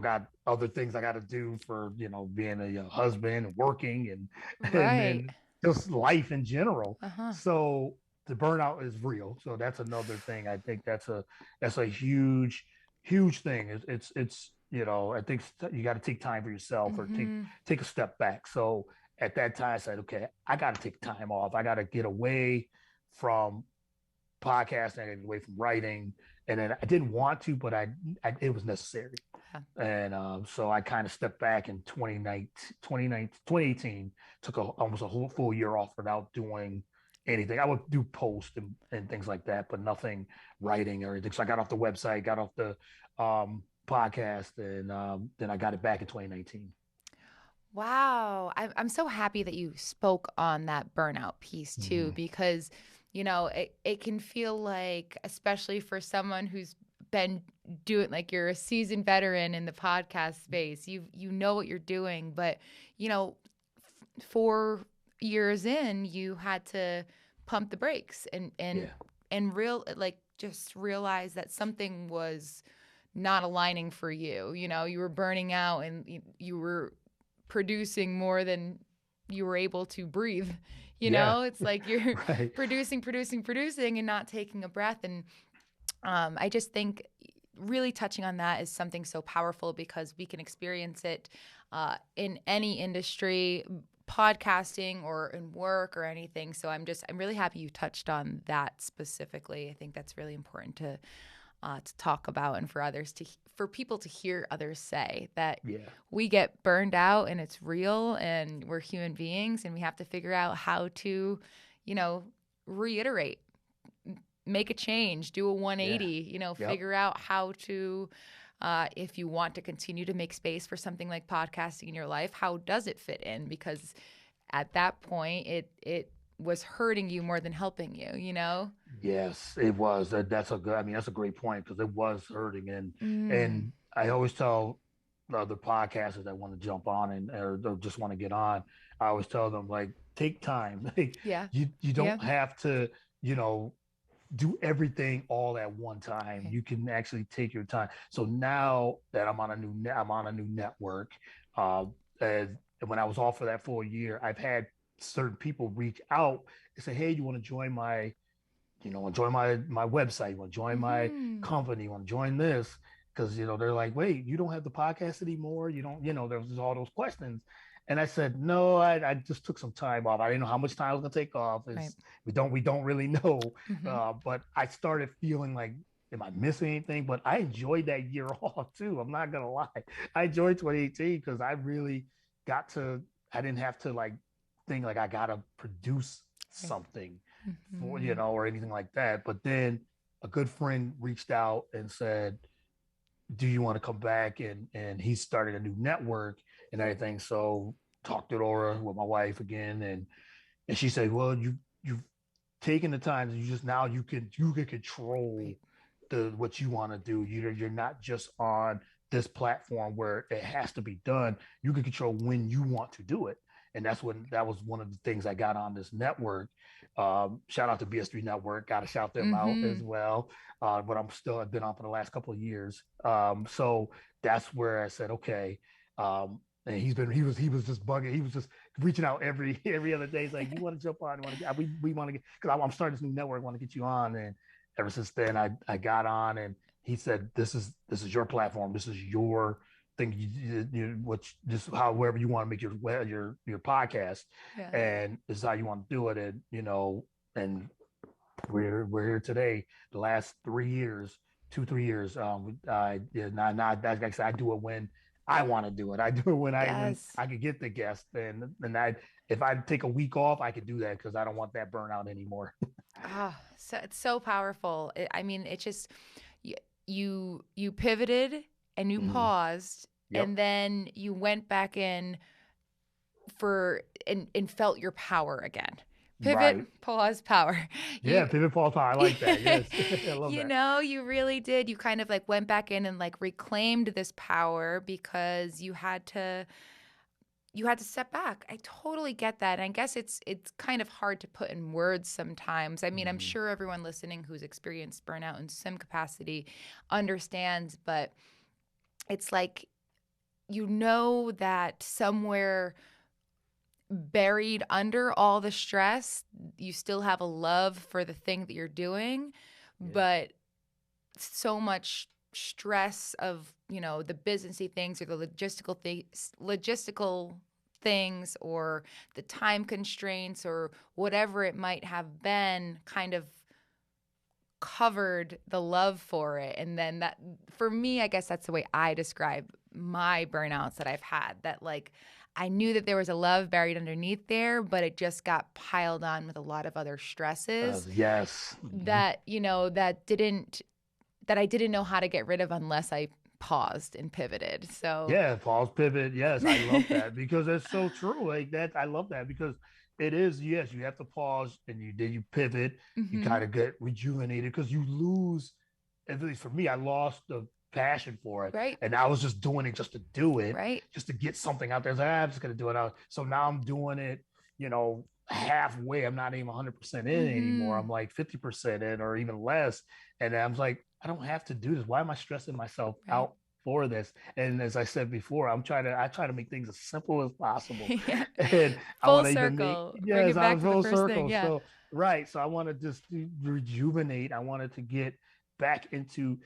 got other things I got to do for, being a husband and working and Right. then just life in general. Uh-huh. So the burnout is real. So that's another thing. I think that's a huge thing. It's I think you got to take time for yourself or Mm-hmm. take a step back. So at that time, I said, okay, I got to take time off. I got to get away from podcasting, I got away from writing, and then I didn't want to, but it was necessary. Yeah. And so I kind of stepped back in 2018, took almost a whole full year off without doing anything. I would do posts and things like that, but nothing writing or anything. So I got off the website, got off the podcast, and then I got it back in 2019. Wow. I'm so happy that you spoke on that burnout piece too, Mm-hmm. because, it can feel like, especially for someone who's been doing, like, you're a seasoned veteran in the podcast space, you know what you're doing, but, 4 years in, you had to pump the brakes Yeah, and just realize that something was not aligning for you. You were burning out and you were producing more than you were able to breathe. yeah, It's like you're right. producing and not taking a breath. And I just think really touching on that is something so powerful, because we can experience it in any industry, podcasting or in work or anything. So I'm really happy you touched on that specifically. I think that's really important to talk about, and for people to hear others say that Yeah, we get burned out and it's real, and we're human beings, and we have to figure out how to, reiterate, make a change, do a yeah, 180, yep. figure out how to, if you want to continue to make space for something like podcasting in your life, how does it fit in? Because at that point, it was hurting you more than helping you. Yes, it was. That's a good. I mean, that's a great point because it was hurting, and Mm, and I always tell the other podcasters that want to jump on and or just want to get on. I always tell them like take time. Like yeah. you Yeah. don't have to you know do everything all at one time. Right. You can actually take your time. So now that I'm on a new network. Uh, and when I was off for that full year, I've had certain people reach out and say, "Hey, you want to join my website, you want to join my Mm-hmm. company, you want to join this?" Because they're like, "Wait, you don't have the podcast anymore? You don't, there was all those questions." And I said, "No, I just took some time off. I didn't know how much time I was gonna take off. Right. Is we don't really know." Mm-hmm. But I started feeling like, am I missing anything? But I enjoyed that year off too. I'm not gonna lie. I enjoyed 2018 because I really got to. I didn't have to like think like I gotta produce Right. something for Mm-hmm. or anything like that. But then a good friend reached out and said, "Do you want to come back?" And he started a new network and everything. So talked it over with my wife again, and she said, "Well, you've taken the time. You just now you can control Right. what you want to do. You're not just on this platform where it has to be done. You can control when you want to do it." And that was one of the things I got on this network. Shout out to BS3 Network. Got to shout them out Mm-hmm. as well. But I've been on for the last couple of years. So that's where I said, okay. And he was just bugging. He was just reaching out every other day. He's like, "You want to jump on? You want to get? We want to get because I'm starting this new network. I want to get you on." And ever since then, I got on, and he said, "This is your platform. This is your thing. Which just however you want to make your podcast, Yeah. and this is how you want to do it." And and we're here today. The last 3 years, 2 3 years, not like I said, I do it when I want to do it. I do it when Yes. I could get the guest, and I if I take a week off, I could do that because I don't want that burnout anymore. Ah, so it's so powerful. I mean, it just you, you pivoted and you Mm-hmm. paused, Yep. and then you went back in and felt your power again. Right. Pivot, pause, power. Yeah. You Pivot Fall Time. I like that. Yes. I love that. you really did. You kind of like went back in and like reclaimed this power because you had to you had to step back. I totally get that. And I guess it's kind of hard to put in words sometimes. I mean, I'm Mhm. sure everyone listening who's experienced burnout in some capacity understands, but it's like you know that somewhere buried under all the stress, you still have a love for the thing that you're doing, Yeah. but so much stress of, the businessy things or the logistical things or the time constraints or whatever it might have been kind of covered the love for it. And then that, for me, I guess that's the way I describe my burnouts that I've had, that like I knew that there was a love buried underneath there, but it just got piled on with a lot of other stresses Yes. Mhm. that, that I didn't know how to get rid of unless I paused and pivoted. So, Yeah, pause pivot. Yes, I love that because it's so true. Like that, I love that because it is. Yes, you have to pause and you pivot. You hmm kind of get rejuvenated because you lose. At least for me, I lost the passion for it, right, and I was just doing it just to do it, right. just to get something out there. Like, I'm just gonna do it out. So now I'm doing it. Halfway. I'm not even 100% in anymore. I'm hmm like 50% in, or even less. And I'm like, I don't have to do this. Why am I stressing myself Right. out for this? And as I said before, I try to make things as simple as possible. Yeah. And I Full want to even make, circle. Bring yes, it I back was to the full first thing. circle. Yeah. So, right. So I want to just rejuvenate. I wanted to get back into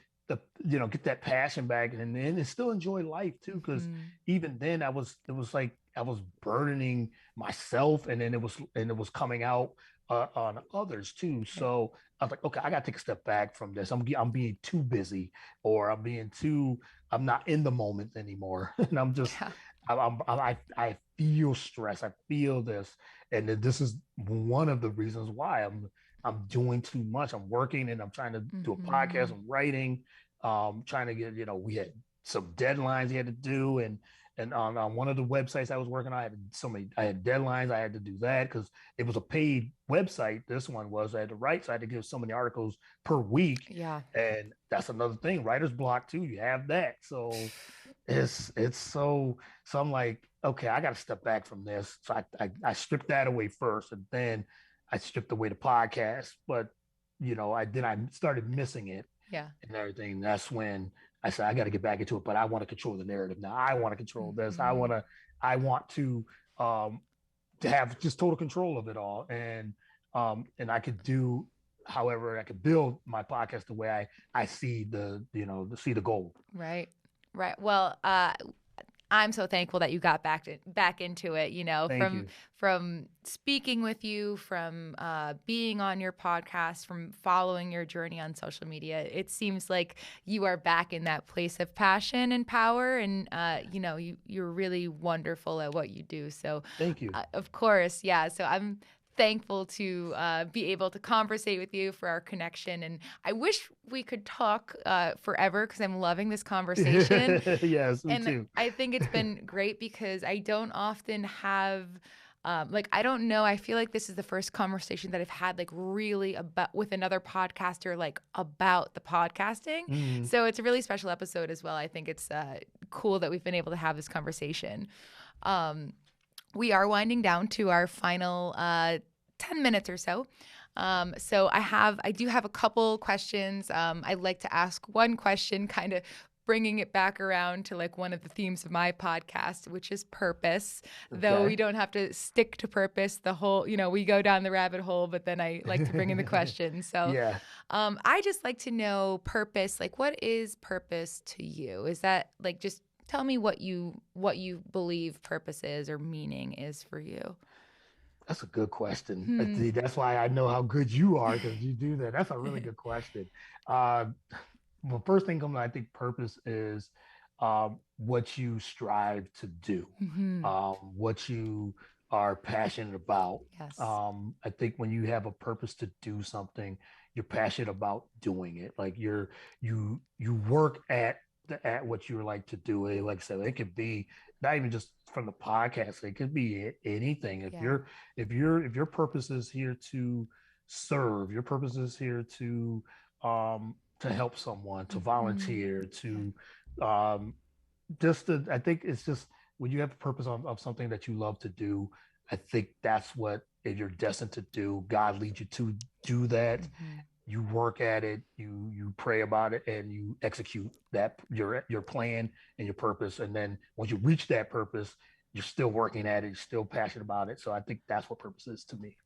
get that passion back and still enjoy life too. Cause hmm even then it was like I was burdening myself and then it was coming out on others too. Right. So I was like, okay, I got to take a step back from this. I'm being too busy, or I'm not in the moment anymore, and I'm just, Yeah. I feel stress. I feel this, and this is one of the reasons why I'm doing too much. I'm working and I'm trying to do a podcast. hmm I'm writing, trying to get, we had some deadlines you had to do, and on one of the websites I was working on, I had deadlines. I had to do that because it was a paid website. This one was I had to write, so I had to give so many articles per week, Yeah. and that's another thing. Writer's block too. You have that, so it's so I'm like, okay, I got to step back from this. So I stripped that away first, and then I stripped away the podcast. But I started missing it Yeah. and everything. That's when I said I got to get back into it, but I want to control the narrative now. I want to control this. hmm I want um to have just total control of it all, and I could do however I could build my podcast the way I see see the goal. Right. Right. Well, I'm so thankful that you got back into it, Thank you. from speaking with you, from being on your podcast, from following your journey on social media. It seems like you are back in that place of passion and power, and you're really wonderful at what you do. So, Thank you. of course, yeah. So I'm thankful to be able to conversate with you for our connection, and I wish we could talk forever because I'm loving this conversation. Yes, me And too. I think it's been great because I don't often have, I don't know. I feel like this is the first conversation that I've had, like, really about with another podcaster, like, about the podcasting. Mm, So it's a really special episode as well. I think it's cool that we've been able to have this conversation. Um, we are winding down to our final 10 minutes or so. So I do have a couple questions. I'd like to ask one question, kind of bringing it back around to like one of the themes of my podcast, which is purpose. Though we okay. don't have to stick to purpose the whole, we go down the rabbit hole, but then I like to bring in the question. So Yeah, I just like to know purpose. Like, what is purpose to you? Is that like just tell me what you believe purpose is or meaning is for you? that's a good question. Hmm. See, that's why I know how good you are because you do that. That's a really good question. Uh, well, first thing comes, I think purpose is what you strive to do, hmm what you are passionate about. Yes. I think when you have a purpose to do something, you're passionate about doing it. Like you work at what you like to do. Like I said, it could be not even just from the podcast. It could be anything. Yeah. If your purpose is here to serve, your purpose is here to help someone, to hmm volunteer, Yeah. to um, I think it's just when you have a purpose of something that you love to do, I think that's what, if you're destined to do, God leads you to do that. Mm-hmm. You work at it, you pray about it, and you execute that your plan and your purpose. And then once you reach that purpose, you're still working at it, you're still passionate about it. So I think that's what purpose is to me.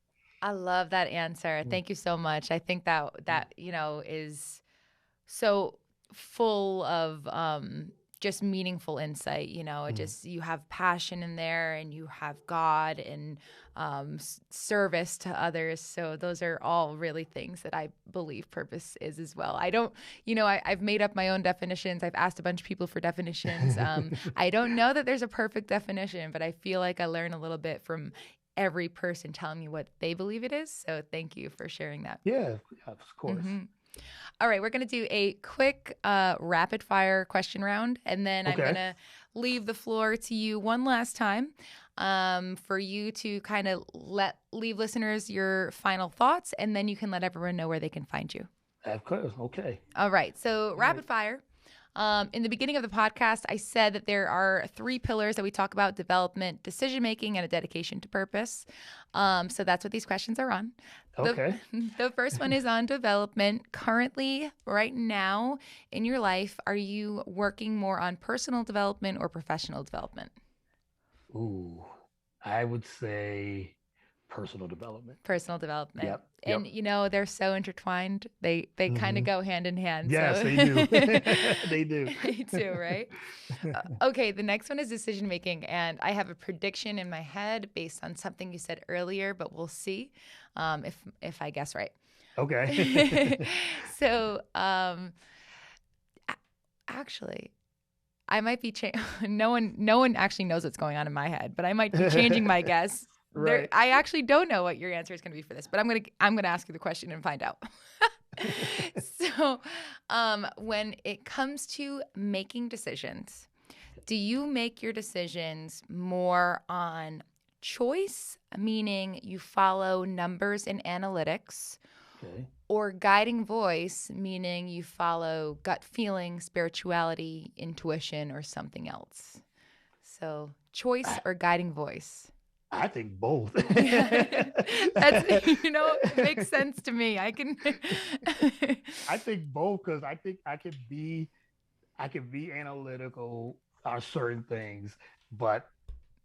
I love that answer. Mm, Thank you so much. I think that mm, is so full of just meaningful insight. It mm. just, you have passion in there, and you have God, and service to others. So those are all really things that I believe purpose is as well. I don't, I've made up my own definitions. I've asked a bunch of people for definitions. I don't know that there's a perfect definition, but I feel like I learn a little bit from every person telling me what they believe it is. So thank you for sharing that. Yeah, of course. Mm-hmm. All right, we're going to do a quick rapid fire question round, and then I'm going Okay. to leave the floor to you one last time for you to kind of leave listeners your final thoughts, and then you can let everyone know where they can find you. Of course. Okay. All right, so All rapid right. fire. In the beginning of the podcast, I said that there are 3 pillars that we talk about: development, decision making, and a dedication to purpose. So that's what these questions are on. The, Okay. the first one is on development. Currently, right now in your life, are you working more on personal development or professional development? Ooh, I would say personal development. Personal development. Yep. Yep. And they're so intertwined. They kind of Hmm. go hand in hand. Yes, So they do. They do. they do, right? Okay, the next one is decision making, and I have a prediction in my head based on something you said earlier, but we'll see if I guess right. Okay. So, actually, I might be no one actually knows what's going on in my head, but I might be changing my guess. Right. I actually don't know what your answer is going to be for this, but I'm gonna ask you the question and find out. So, when it comes to making decisions, do you make your decisions more on choice, meaning you follow numbers and analytics, Okay. or guiding voice, meaning you follow gut feeling, spirituality, intuition, or something else? So, choice I, or guiding voice? I think both. Yeah, it makes sense to me. I can. I think both because I think I can be analytical on certain things, but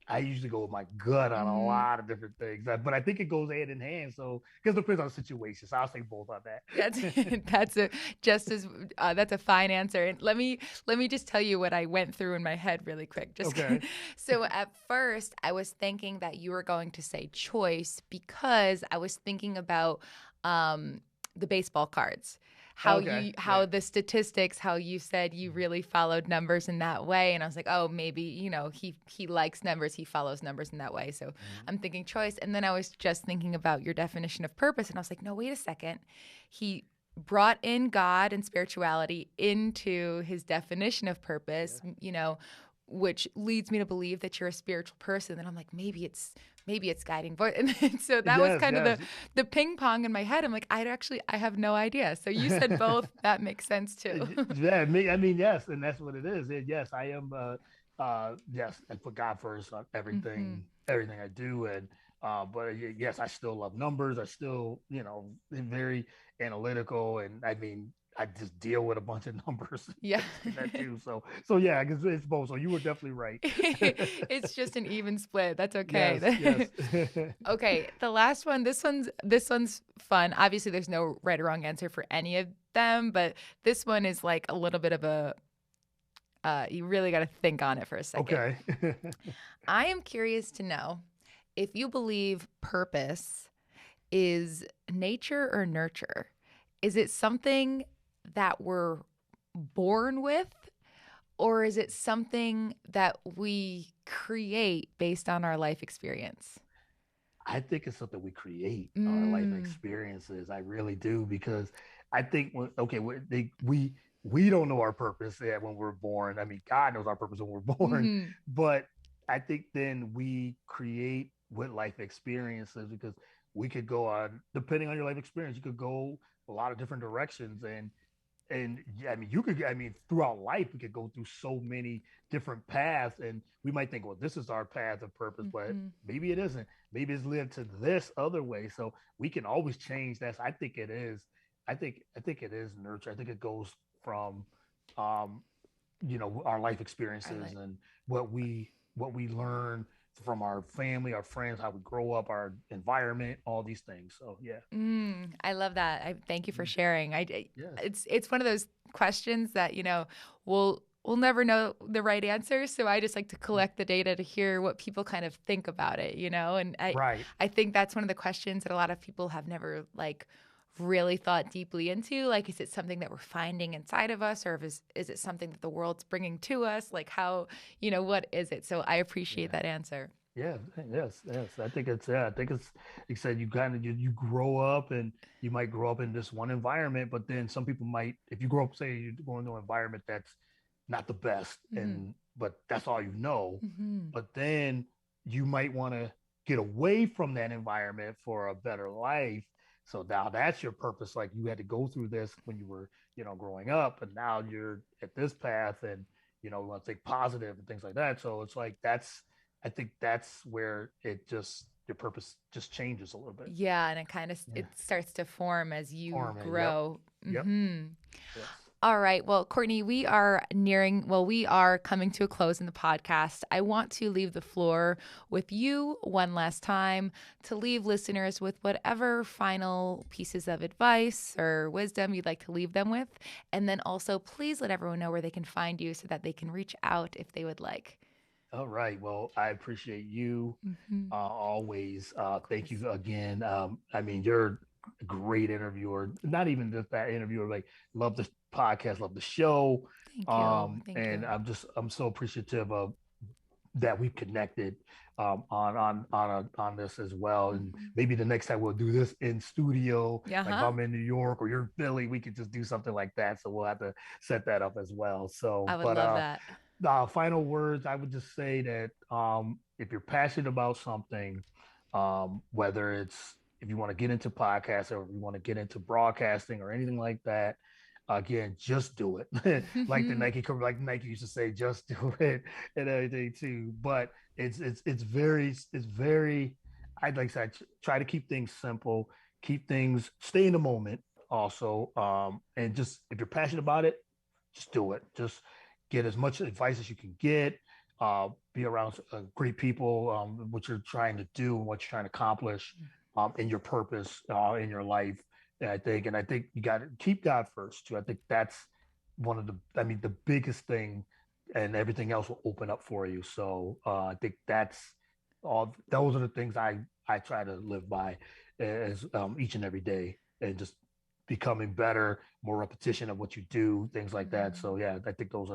I usually go with my gut on a Mhm. lot of different things. But I think it goes hand in hand. So because it depends on the situation. So I'll say both on That's that. that's a just as that's a fine answer. And let me just tell you what I went through in my head really quick. Just Okay. so at first I was thinking that you were going to say choice because I was thinking about the baseball cards. Okay. How Right. the statistics, how you said you really followed numbers in that way, and I was like, oh, maybe he likes numbers, he follows numbers in that way. So Mhm. I'm thinking choice. And then I was just thinking about your definition of purpose. And I was like, no, wait a second. He brought in God and spirituality into his definition of purpose, Yeah. which leads me to believe that you're a spiritual person. And I'm like, maybe it's guiding voice. And then, so that was Yes. kind of Yes. the ping pong in my head. I'm like, I have no idea. So you said both. That makes sense too. Yeah, I mean, yes, and that's what it is. Yes, I am. Yes, I put God first on Hmm. everything I do, and but yes, I still love numbers. I still, very analytical, and I mean, I just deal with a bunch of numbers Yeah. in that too. So yeah, I guess it's both. So you were definitely right. It's just an even split. That's Yes, yes. okay. Okay, the last one. This one's fun. Obviously, there's no right or wrong answer for any of them, but this one is like a little bit of a. You really got to think on it for a second. Okay. I am curious to know if you believe purpose is nature or nurture. Is it something that we're born with, or is it something that we create based on our life experience? I think it's something we create our life Mm. experiences. I really do because I think okay, we don't know our purpose when we're born. I mean, God knows our purpose when we're born, Hmm. but I think then we create with life experiences because we could go on, depending on your life experience, you could go a lot of different directions, and and yeah, I mean, throughout life, we could go through so many different paths, and we might think, well, this is our path of purpose, but Hmm. maybe it isn't. Maybe it's led to this other way. So we can always change that. So I think it is. I think it is nurture. I think it goes from, um, our life I experiences like. and what we learn from our family, our friends, how we grow up, our environment, all these things. So yeah. I love that. I thank you for sharing. Yes. It's one of those questions that we'll never know the right answer. So I just like to collect the data to hear what people kind of think about it. And Right. I think that's one of the questions that a lot of people have never like really thought deeply into. Like, is it something that we're finding inside of us, or is it something that the world's bringing to us? Like, how what is it? So I appreciate Yeah. that answer. Yeah, yes. I think it's like you said, you grow up and you might grow up in this one environment, but then some people might, if you grow up, say you go into an environment that's not the best, Hmm. and but that's all you know, Hmm. but then you might want to get away from that environment for a better life. So now that's your purpose. Like you had to go through this when you were, growing up, and now you're at this path, and you want to think positive and things like that. So it's like I think that's where your purpose just changes a little bit. Yeah, and it kind of Yeah. it starts to form as you Farming. Yep. grow. Yep. Hmm. Yes. All right. Well, Courtney, we are coming to a close in the podcast. I want to leave the floor with you one last time to leave listeners with whatever final pieces of advice or wisdom you'd like to leave them with. And then also, please let everyone know where they can find you so that they can reach out if they would like. All right. Well, I appreciate you Hmm. always. Of Thank course. you again. I mean, you're a great interviewer. Not even just that interviewer. Like, love the podcast, love the show, Thank you. Thank and you. I'm so appreciative of that we've connected on this as well. And Hmm. maybe the next time we'll do this in studio, Yeah, like if huh? I'm in New York or you're in Philly, we could just do something like that. So we'll have to set that up as well. I So, would but love that. final words, I would just say that if you're passionate about something, whether it's if you want to get into podcasts or if you want to get into broadcasting or anything like that, again, just do it. Like Nike used to say, just do it and everything too. But it's very. I'd like to say, try to keep things simple, stay in the moment also, and just if you're passionate about it, just do it. Just get as much advice as you can get. Be around great people, what you're trying to do and what you're trying to accomplish in your purpose in your life. And I think you got to keep God first too. I think that's the biggest thing, and everything else will open up for you. So I think that's all. Those are the things I try to live by as each and every day, and just becoming better, more repetition of what you do, things like that. So yeah, I think those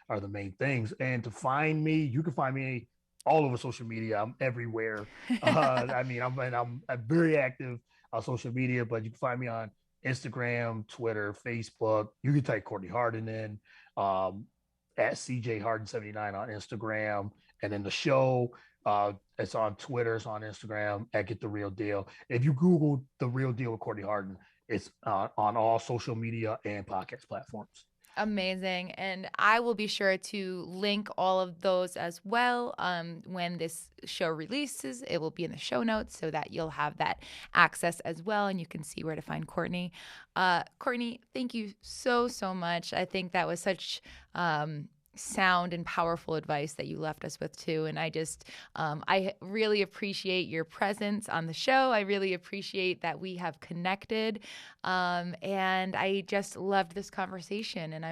are the main things. And to find me, you can find me all over social media. I'm everywhere. I mean, I'm very active on social media, but you can find me on Instagram, Twitter, Facebook. You can type Courtney Harden in, um, at CJ Harden 79 on Instagram, and then the show. It's on Twitter, it's on Instagram at Get the Real Deal. If you Google the Real Deal with Courtney Harden, it's on all social media and podcast platforms. Amazing. And I will be sure to link all of those as well. When this show releases, it will be in the show notes so that you'll have that access as well and you can see where to find Courtney. Courtney, thank you so, so much. I think that was such sound and powerful advice that you left us with too. And I really appreciate your presence on the show. I really appreciate that we have connected. And I just loved this conversation. And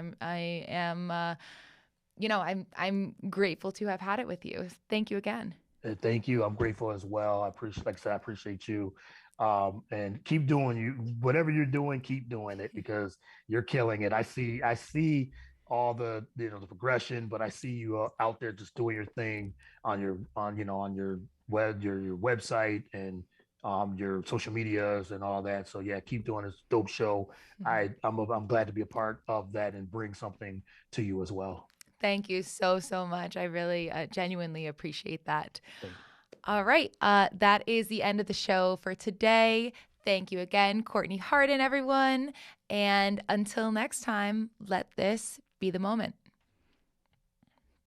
I'm grateful to have had it with you. Thank you again. Thank you. I'm grateful as well. Like I said, I appreciate you. And keep doing whatever you're doing, keep doing it because you're killing it. I see all the progression, but I see you out there just doing your thing on your your website and your social medias and all that. So yeah, keep doing this dope show. I'm glad to be a part of that and bring something to you as well. Thank you so, so much. I really genuinely appreciate that. Thank you. All right. That is the end of the show for today. Thank you again, Courtney Harden, everyone. And until next time, let this be the moment.